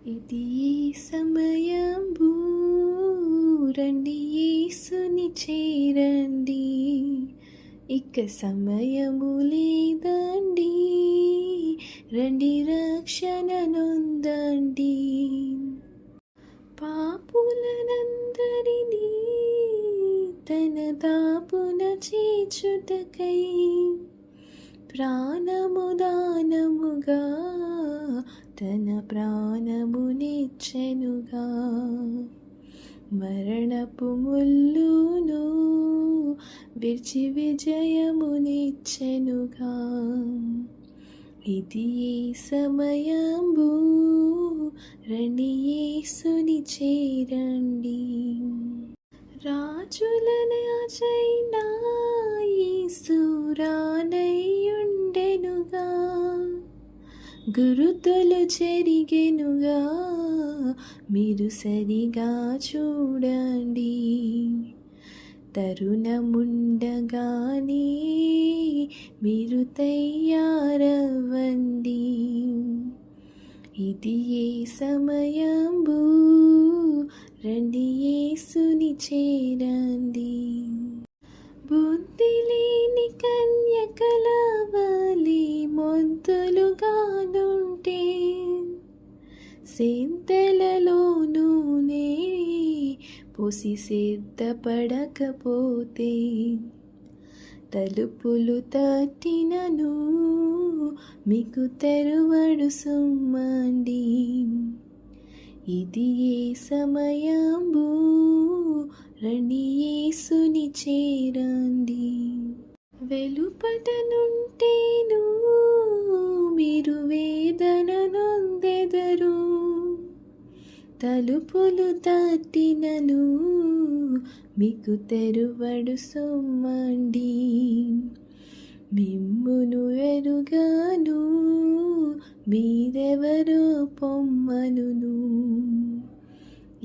ఇది సమయంబు రండి యేసుని చేరండి, ఇక సమయము లేదండి, రండి రక్షణ నొందండి. పాపులనందరినీ తన దాపున చేర్చుటకై ప్రాణము దానముగా తన ప్రాణమునిచ్చెనుగా. మరణపు ముల్లును విడిచి విజయమునిచ్చెనుగా. ఇది ఏ సమయంబు రండి యేసుని చేరండి. రాజులని అజైనా యేసు రానయ్యుండెనుగా, గురుతులు చెరిగెనుగా, మీరు సరిగా చూడండి. తరుణముండగానే మీరు తయారవ్వండి. ఇది ఏ సమయంబు రండి యేసుని చేరండి. బుద్ధి లేని కన్యకల వలె మొద్దులుగానుంటే, సెంతలలో నూనె పోసి సిద్ధపడకపోతే, తలుపులు తట్టినను మీకు తెరువడు సుమ్మండి. ఇది ఏ సమయంబు రండి యేసుని చేరండి. వెలుపట నుంటేను మీరు వేదన నొందెదరు, తలుపులు తట్టినను మీకు తెరువడు సుమ్మండి. మిమ్మును ఎరుగను, మీరెవరో పొమ్మనును.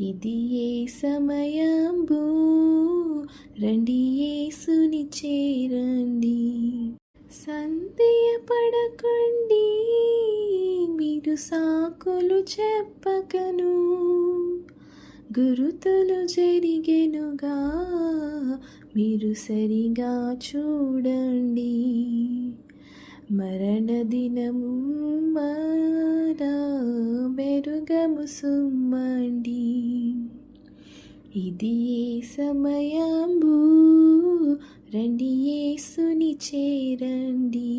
ఇది ఏ సమయంబు రండి యేసుని చేరండి. సందేహపడకండి, మీరు సాకులు చెప్పకను, గురుతులు జరిగెనుగా, మీరు సరిగా చూడండి. మరణ దినము మారా బెరుగము సుమ్మండి. ఇది ఏ సమయంబు రండి యేసుని చేరండి.